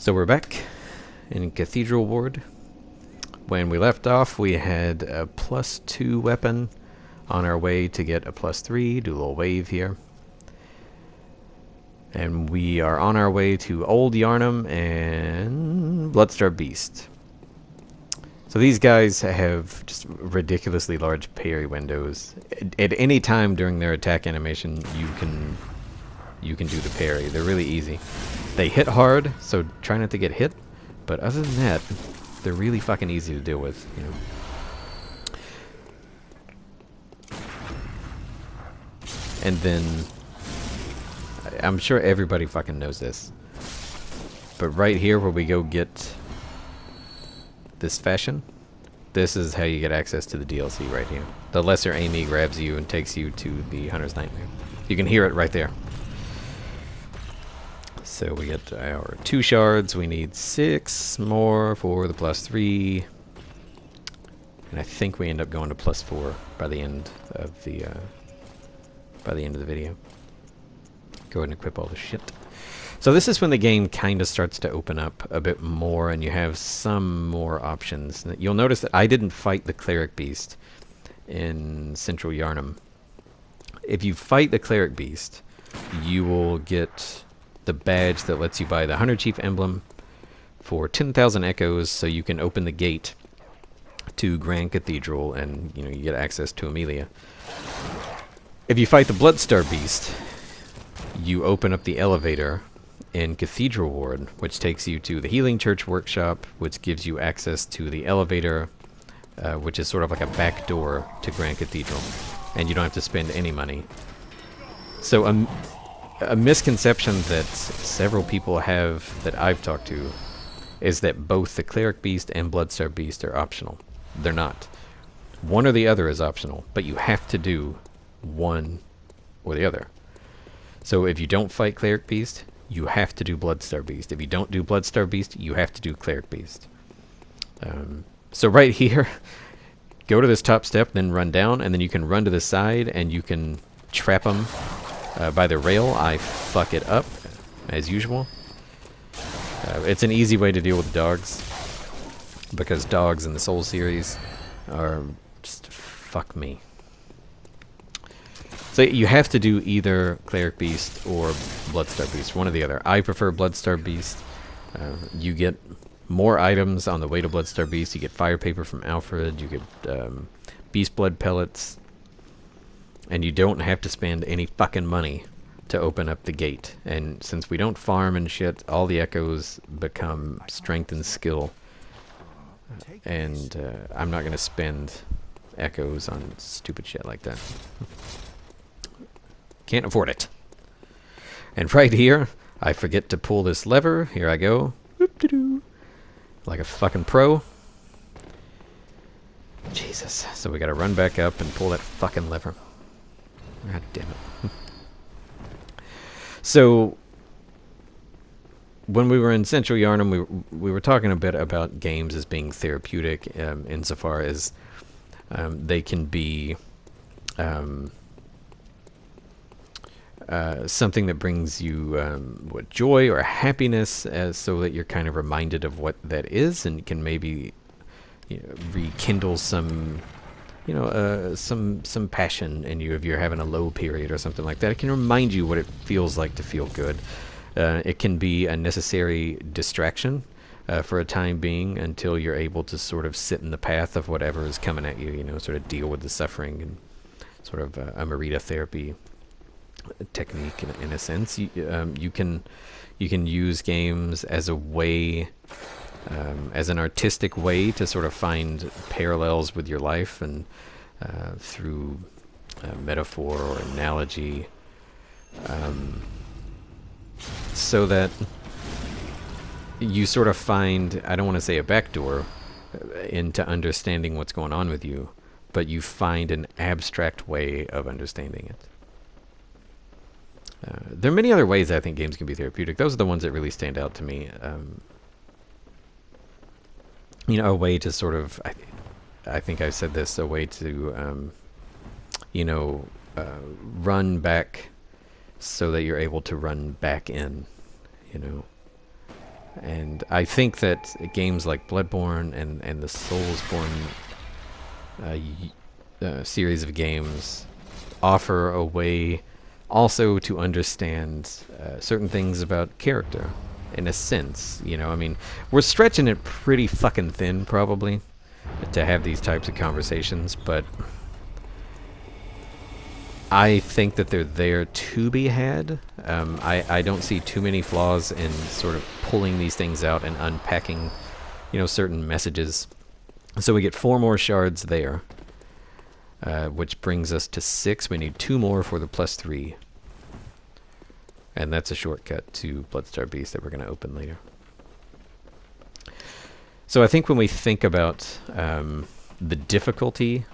So we're back in Cathedral Ward. When we left off, we had a +2 weapon on our way to get a +3. Do a little wave here. And we are on our way to Old Yharnam and Bloodstar Beast. So these guys have just ridiculously large parry windows. At any time during their attack animation, you can do the parry. They're really easy. They hit hard, so try not to get hit. But other than that, they're really fucking easy to deal with, you know. And then, I'm sure everybody fucking knows this, but right here where we go get this fashion, this is how you get access to the DLC right here. The Lesser Amy grabs you and takes you to the Hunter's Nightmare. You can hear it right there. So we get our 2 shards. We need 6 more for the +3, and I think we end up going to +4 by the end of the video. Go ahead and equip all the shit. So this is when the game kind of starts to open up a bit more, and you have some more options. You'll notice that I didn't fight the Cleric Beast in Central Yharnam. If you fight the Cleric Beast, you will get the badge that lets you buy the Hunter Chief emblem for 10,000 echoes, so you can open the gate to Grand Cathedral, and you get access to Amelia. If you fight the Bloodstar Beast, you open up the elevator in Cathedral Ward, which takes you to the Healing Church Workshop, which gives you access to the elevator, which is sort of like a back door to Grand Cathedral, and you don't have to spend any money. So a misconception that several people have that I've talked to is that both the Cleric Beast and Bloodstar Beast are optional. They're not. One or the other is optional, but you have to do one or the other. So if you don't fight Cleric Beast, you have to do Bloodstar Beast. If you don't do Bloodstar Beast, you have to do Cleric Beast. So right here, go to this top step, then run down, and then you can run to the side, and you can trap them by the rail. I fuck it up, as usual. It's an easy way to deal with dogs, because dogs in the Soul series are just fuck me. So you have to do either Cleric Beast or Bloodstar Beast, one or the other. I prefer Bloodstar Beast. You get more items on the way to Bloodstar Beast. You get fire paper from Alfred. You get beast blood pellets. And you don't have to spend any fucking money to open up the gate. And since we don't farm and shit, all the echoes become strength and skill. And I'm not going to spend echoes on stupid shit like that. Can't afford it. And right here, I forget to pull this lever. Here I go. Whoop-de-doo. Like a fucking pro. Jesus. So we gotta run back up and pull that fucking lever. God damn it. So, when we were in Central Yharnam, we were talking a bit about games as being therapeutic, insofar as they can be something that brings you joy or happiness, so that you're kind of reminded of what that is, and can maybe rekindle some some passion in you if you're having a low period or something like that. It can remind you what it feels like to feel good. It can be a necessary distraction for a time being, until you're able to sort of sit in the path of whatever is coming at you, sort of deal with the suffering, and sort of a Marita therapy technique in a sense. You can use games as a way, as an artistic way to sort of find parallels with your life, and through metaphor or analogy, so that you sort of find, I don't want to say a backdoor into understanding what's going on with you, but you find an abstract way of understanding it. There are many other ways I think games can be therapeutic. Those are the ones that really stand out to me. A way to sort of, I think I said this, a way to, run back so that you're able to run back in, And I think that games like Bloodborne and the Soulsborne series of games offer a way also to understand certain things about character, in a sense. You know, I mean, we're stretching it pretty fucking thin, probably, to have these types of conversations, but I think that they're there to be had. I don't see too many flaws in sort of pulling these things out and unpacking, you know, certain messages. So we get 4 more shards there, which brings us to 6. We need 2 more for the +3. And that's a shortcut to Bloodstar Beast that we're going to open later. So I think when we think about the difficulty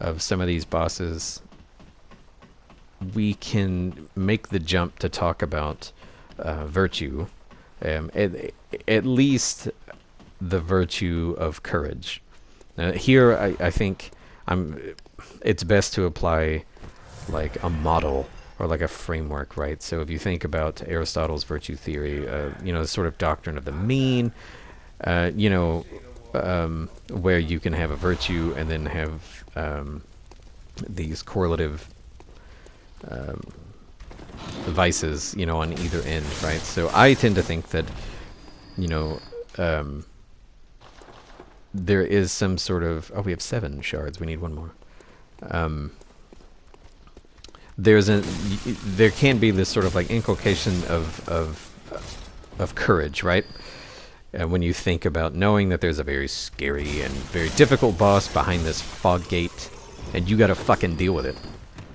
of some of these bosses, we can make the jump to talk about virtue, at least the virtue of courage. Here, I think it's best to apply like a model or like a framework, right? So if you think about Aristotle's virtue theory, you know, the sort of doctrine of the mean, you know, where you can have a virtue and then have these correlative vices, you know, on either end, right? So I tend to think that, you know, there is some sort of... Oh, we have 7 shards. We need 1 more. There can be this sort of like inculcation of courage, right? When you think about knowing that there's a very scary and very difficult boss behind this fog gate, and you gotta fucking deal with it.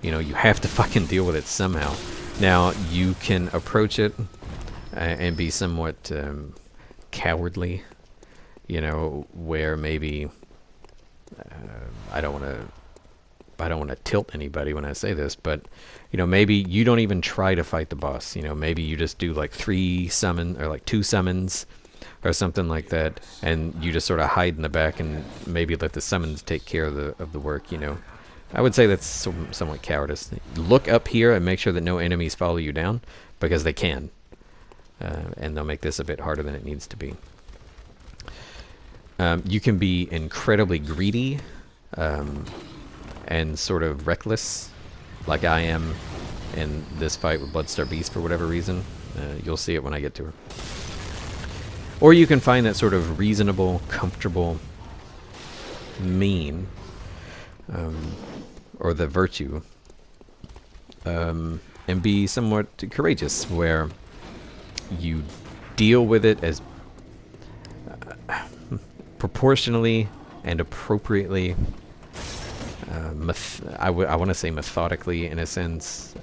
You know, you have to fucking deal with it somehow. Now, you can approach it and be somewhat cowardly, you know, where maybe I don't want to tilt anybody when I say this, but you know, maybe you don't even try to fight the boss. You know, maybe you just do like 2 summons or something like that, and you just sort of hide in the back and maybe let the summons take care of the work. You know, I would say that's somewhat cowardice. Look up here and make sure that no enemies follow you down, because they can, and they'll make this a bit harder than it needs to be. You can be incredibly greedy and sort of reckless, like I am in this fight with Bloodstar Beast for whatever reason. You'll see it when I get to her. Or you can find that sort of reasonable, comfortable mean, or the virtue, and be somewhat courageous, where you deal with it as proportionally and appropriately. I want to say methodically, in a sense,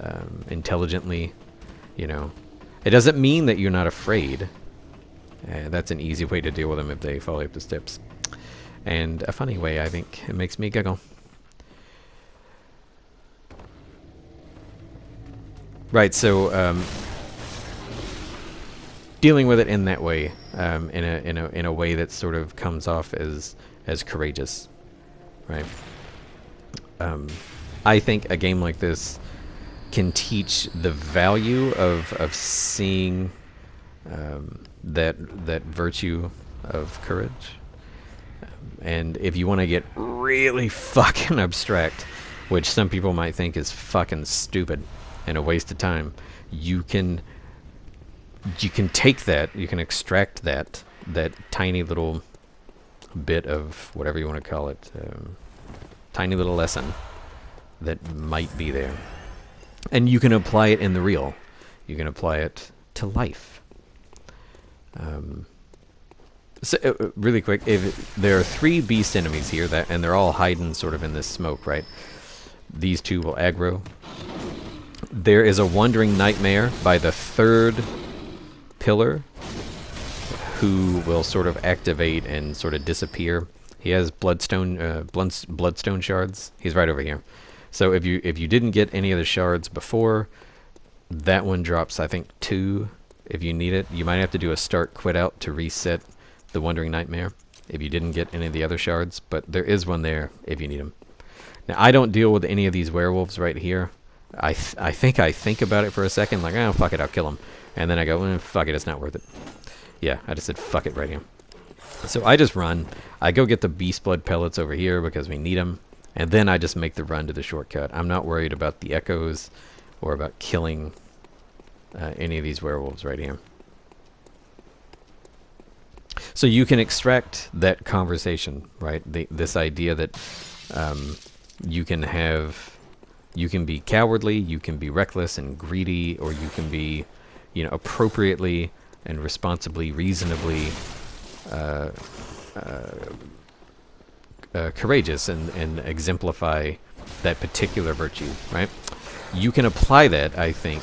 intelligently. You know, it doesn't mean that you're not afraid. That's an easy way to deal with them if they follow up the steps. And a funny way, I think. It makes me giggle. Right, so dealing with it in that way, in a way that sort of comes off as courageous, right? I think a game like this can teach the value of seeing that virtue of courage. And if you want to get really fucking abstract, which some people might think is fucking stupid and a waste of time, you can take that, you can extract that tiny little bit of whatever you want to call it, tiny little lesson that might be there, and you can apply it in the real. You can apply it to life. So, really quick, if there are 3 beast enemies here, and they're all hiding sort of in this smoke, right? These 2 will aggro. There is a wandering nightmare by the 3rd pillar who will sort of activate and sort of disappear. He has bloodstone shards. He's right over here. So if you didn't get any of the shards before, that one drops, I think, 2 if you need it. You might have to do a start quit out to reset the Wandering Nightmare if you didn't get any of the other shards, but there is one there if you need them. Now, I don't deal with any of these werewolves right here. I think about it for a second, like, oh, fuck it, I'll kill them. And then I go, fuck it, it's not worth it. Yeah, I just said fuck it right here. So I just run. I go get the beast blood pellets over here because we need them. And then I just make the run to the shortcut. I'm not worried about the echoes or about killing any of these werewolves right here. So you can extract that conversation, right? This idea that you can be cowardly, you can be reckless and greedy, or you can be, appropriately and responsibly, reasonably courageous and exemplify that particular virtue, right? You can apply that, I think,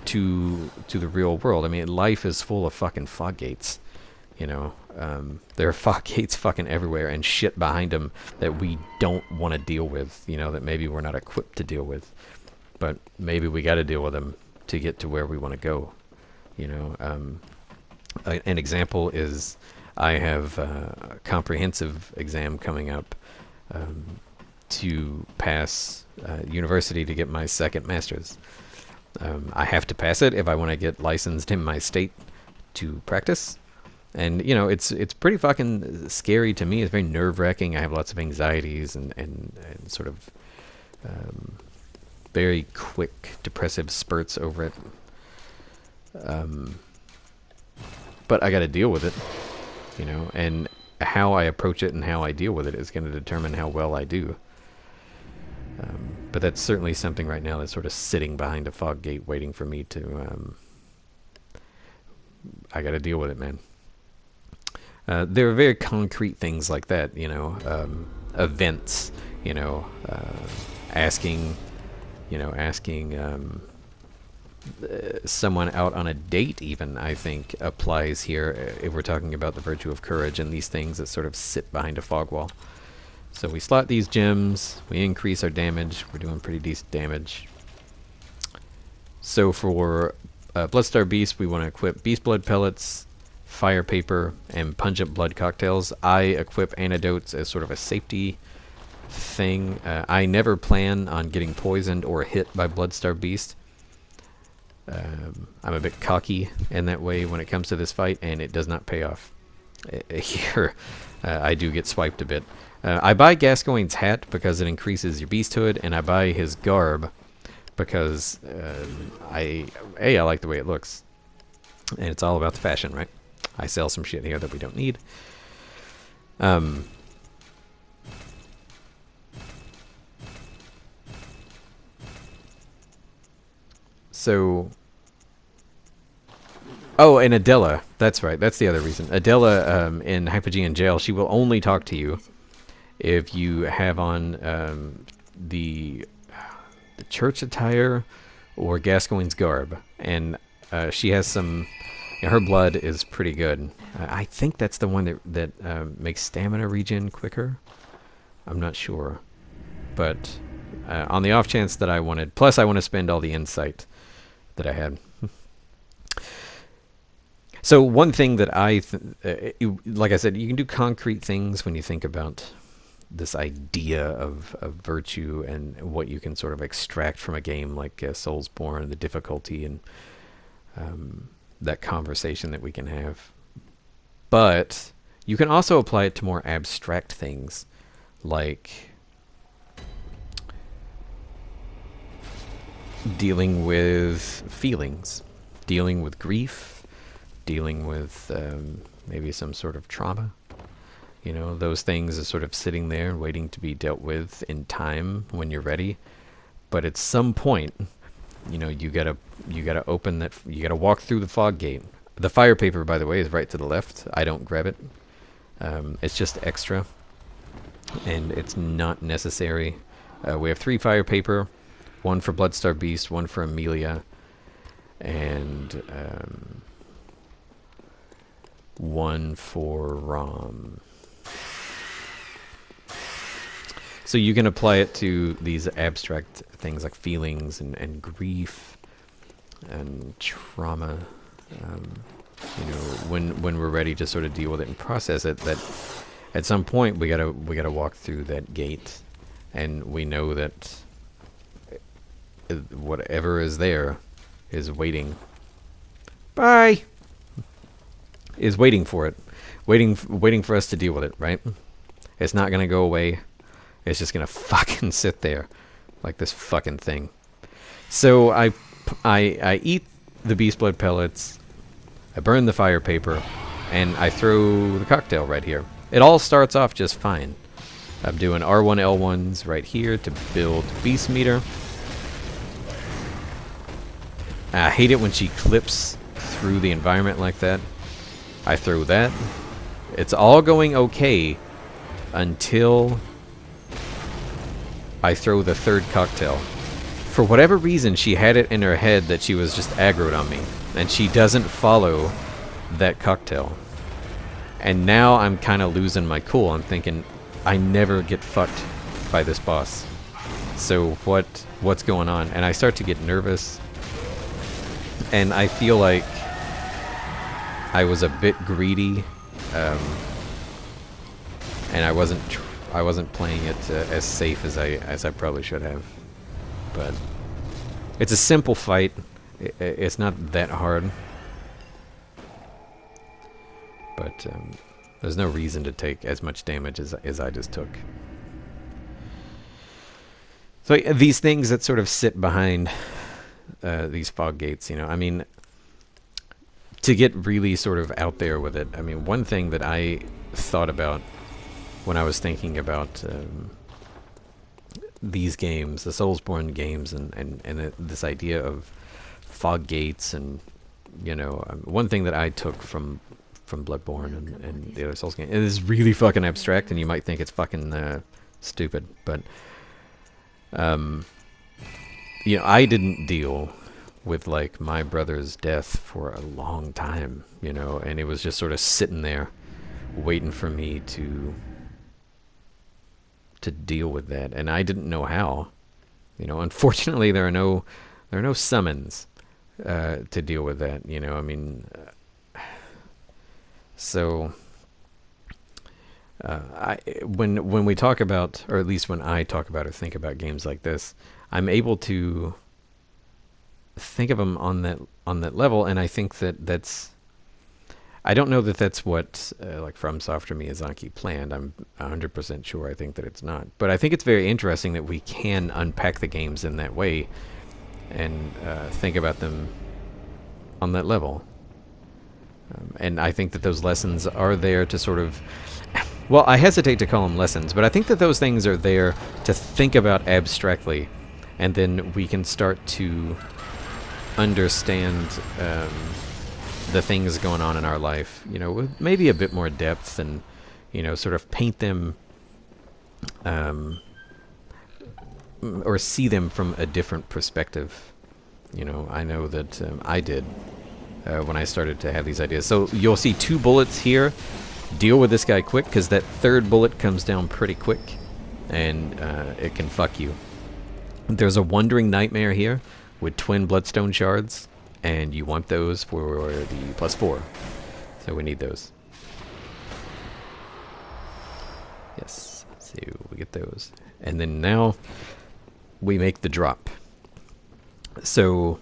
to the real world. I mean, life is full of fucking fog gates. There are fog gates fucking everywhere and shit behind them that we don't want to deal with, that maybe we're not equipped to deal with. But maybe we got to deal with them to get to where we want to go. An example is I have a comprehensive exam coming up to pass university to get my second master's. I have to pass it if I want to get licensed in my state to practice. And, it's pretty fucking scary to me. It's very nerve-wracking. I have lots of anxieties and sort of very quick depressive spurts over it. But I got to deal with it, and how I approach it and how I deal with it is going to determine how well I do. But that's certainly something right now that's sort of sitting behind a fog gate waiting for me to... I got to deal with it, man. There are very concrete things like that, events, asking someone out on a date even, I think, applies here if we're talking about the virtue of courage and these things that sort of sit behind a fog wall. So we slot these gems, we increase our damage, we're doing pretty decent damage. So for Bloodstar Beast, we want to equip Beast Blood Pellets, Fire Paper, and Pungent Blood Cocktails. I equip Antidotes as sort of a safety thing. I never plan on getting poisoned or hit by Bloodstar Beast. I'm a bit cocky in that way when it comes to this fight, and it does not pay off. Here, I do get swiped a bit. I buy Gascoigne's hat because it increases your beasthood, and I buy his garb because I like the way it looks. And it's all about the fashion, right? I sell some shit here that we don't need. Oh, and Adela. That's right. That's the other reason. Adela, in Hypogean Jail, she will only talk to you if you have on the church attire or Gascoigne's garb. And she has some... her blood is pretty good. I think that's the one that makes stamina regen quicker. I'm not sure. But on the off chance that I wanted... Plus, I want to spend all the insight that I had. So one thing that like I said, you can do concrete things when you think about this idea of virtue and what you can sort of extract from a game like Soulsborne, the difficulty and that conversation that we can have. But you can also apply it to more abstract things like dealing with feelings, dealing with grief, dealing with maybe some sort of trauma. Those things are sort of sitting there waiting to be dealt with in time when you're ready. But at some point, you gotta open that, you gotta walk through the fog gate. The fire paper, by the way, is right to the left. I don't grab it. It's just extra, and it's not necessary. We have 3 fire paper, 1 for Bloodstar Beast, 1 for Amelia, and 1 for Rom. So you can apply it to these abstract things like feelings and grief and trauma. When we're ready to sort of deal with it and process it, that at some point we gotta walk through that gate, and we know that whatever is there is waiting. Bye. is waiting for it, waiting for us to deal with it, right? It's not gonna go away. It's just gonna fucking sit there, like this fucking thing. So I eat the beast blood pellets, I burn the fire paper, and I throw the cocktail right here. It all starts off just fine. I'm doing R1 L1s right here to build beast meter. I hate it when she clips through the environment like that. I throw that. It's all going okay until I throw the third cocktail. For whatever reason, she had it in her head that she was just aggroed on me, and she doesn't follow that cocktail. And now I'm kind of losing my cool. I'm thinking, I never get fucked by this boss. So what's going on? And I start to get nervous, and I feel like I was a bit greedy, and I wasn't playing it as safe as I probably should have. But it's a simple fight. It's not that hard. But there's no reason to take as much damage as I just took. So these things that sort of sit behind these fog gates, you know, I mean, to get really sort of out there with it, I mean, one thing that I thought about when I was thinking about these games, the Soulsborne games, and this idea of fog gates, and, you know, one thing that I took from Bloodborne and the other Souls games, it is really fucking abstract, and you might think it's fucking stupid, but you know, I didn't deal with, like, my brother's death for a long time, you know, and it was just sort of sitting there waiting for me to deal with that, and I didn't know how. You know, unfortunately, there are no summons to deal with that. You know, I mean, so when we talk about, or at least when I talk about or think about games like this, I'm able to think of them on that level, and I think that's. I don't know that that's what like FromSoft or Miyazaki planned. I'm 100% sure. I think that it's not. But I think it's very interesting that we can unpack the games in that way and think about them on that level. And I think that those lessons are there to sort of... Well, I hesitate to call them lessons, but I think that those things are there to think about abstractly, and then we can start to understand... the things going on in our life, you know, with maybe a bit more depth, and, you know, sort of paint them or see them from a different perspective. You know, I know that I did when I started to have these ideas. So you'll see 2 bullets here. Deal with this guy quick, because that third bullet comes down pretty quick, and it can fuck you. There's a Wandering Nightmare here with twin Bloodstone shards, and you want those for the +4. So we need those. Yes, so we get those. And then now we make the drop. So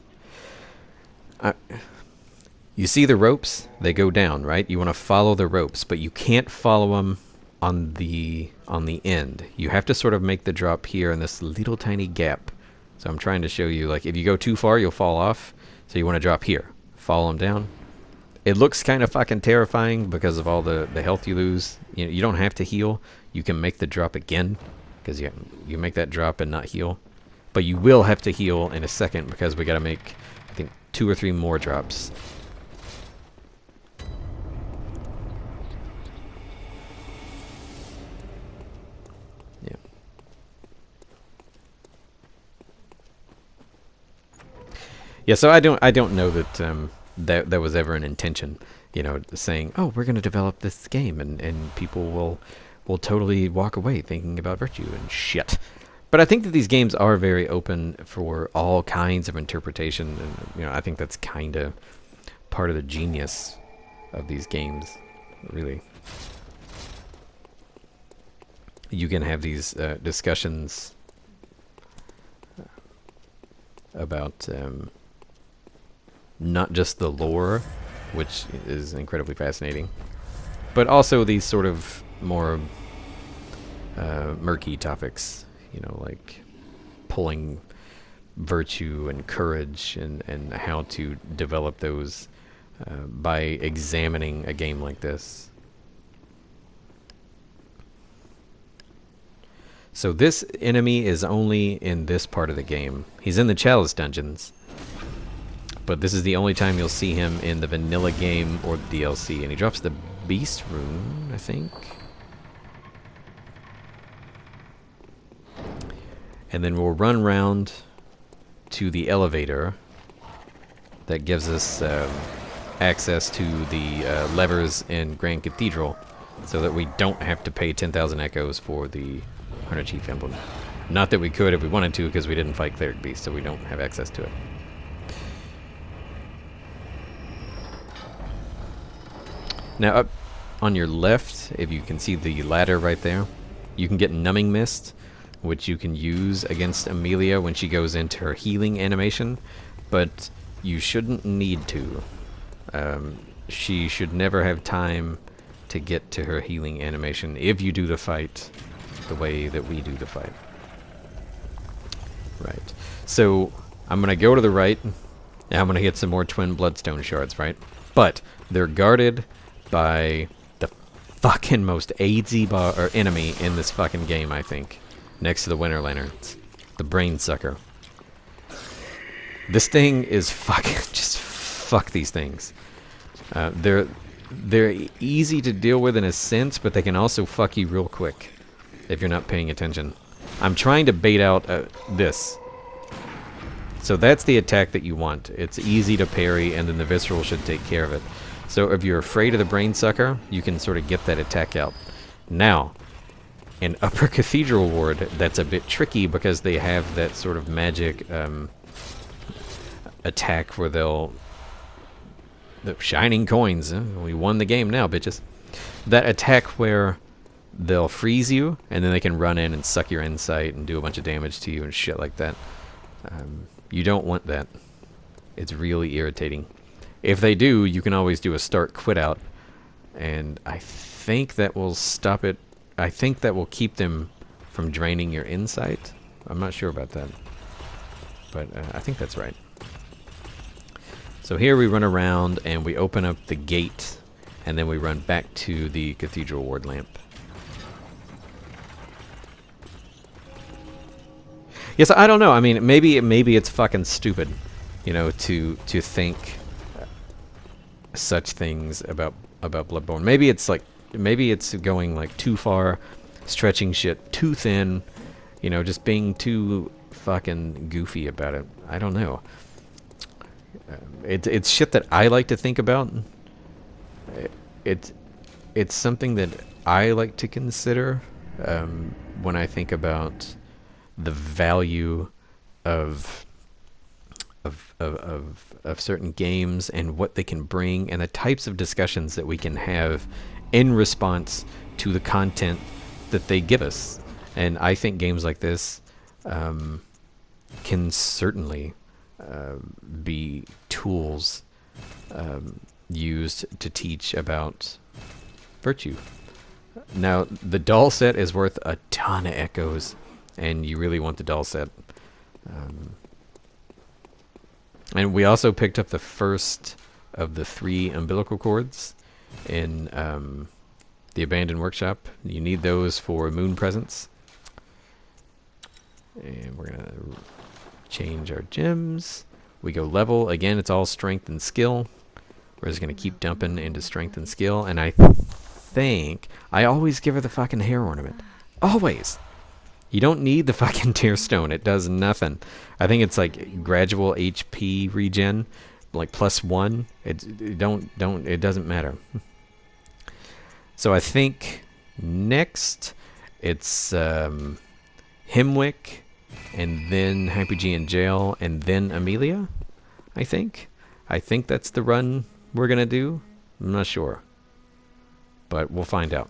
you see the ropes? They go down, right? You want to follow the ropes, but you can't follow them on the end. You have to sort of make the drop here in this little tiny gap. So I'm trying to show you, like, if you go too far, you'll fall off. So you want to drop here. Follow them down. It looks kind of fucking terrifying because of all the health you lose. You know, you don't have to heal. You can make the drop again, because you make that drop and not heal. But you will have to heal in a second, because we got to make, I think, 2 or 3 more drops. Yeah. Yeah, so I don't know that that was ever an intention, you know, saying, oh, we're going to develop this game, and people will totally walk away thinking about virtue and shit. But I think that these games are very open for all kinds of interpretation, and, you know, I think that's kind of part of the genius of these games, really. You can have these discussions about not just the lore which is incredibly fascinating. But also these sort of more murky topics, you know, like pulling virtue and courage and how to develop those by examining a game like this. So this enemy is only in this part of the game. He's in the Chalice Dungeons, but this is the only time you'll see him in the vanilla game or the DLC, and he drops the Beast Rune, I think. And then we'll run round to the elevator that gives us access to the levers in Grand Cathedral, so that we don't have to pay 10,000 echoes for the Hunter Chief Emblem. Not that we could if we wanted to, because we didn't fight Cleric Beast, so we don't have access to it. Now up on your left, if you can see the ladder right there, you can get Numbing Mist, which you can use against Amelia when she goes into her healing animation, but you shouldn't need to. She should never have time to get to her healing animation if you do the fight the way that we do the fight. Right. So I'm going to go to the right. Now I'm going to get some more Twin Bloodstone Shards, right? But they're guarded by the fucking most easy enemy in this fucking game, I think. Next to the Winter Lanterns. The Brain Sucker. This thing is fucking... just fuck these things. They're easy to deal with in a sense, but they can also fuck you real quick if you're not paying attention. I'm trying to bait out this. So that's the attack that you want. It's easy to parry, and then the Visceral should take care of it. So if you're afraid of the Brain Sucker, you can sort of get that attack out. Now, in Upper Cathedral Ward, that's a bit tricky because they have that sort of magic attack where they'll... the shining coins. We won the game now, bitches. That attack where they'll freeze you, and then they can run in and suck your insight and do a bunch of damage to you and shit like that. You don't want that. It's really irritating. If they do, you can always do a start quit out, and I think that will stop it. I think that will keep them from draining your insight. I'm not sure about that, but I think that's right. So here we run around and we open up the gate, and then we run back to the Cathedral Ward lamp. Yes, I don't know. I mean, maybe it's fucking stupid, you know, to think such things about Bloodborne. Maybe it's going like too far, stretching shit too thin, you know, just being too fucking goofy about it. I don't know. It's shit that I like to think about. It's something that I like to consider when I think about the value of certain games and what they can bring and the types of discussions that we can have in response to the content that they give us. And I think games like this can certainly be tools used to teach about virtue. Now, the doll set is worth a ton of echoes, and you really want the doll set. And we also picked up the first of the 3 umbilical cords in the Abandoned Workshop. You need those for moon presence. And we're going to change our gems. We go level. Again, it's all strength and skill. We're just going to keep dumping into strength and skill. And I think I always give her the fucking hair ornament. Always. You don't need the fucking tear stone. It does nothing. I think it's like gradual HP regen, like +1. It doesn't matter. So I think next it's Himwick, and then Happy G in jail, and then Amelia. I think that's the run we're gonna do. I'm not sure, but we'll find out.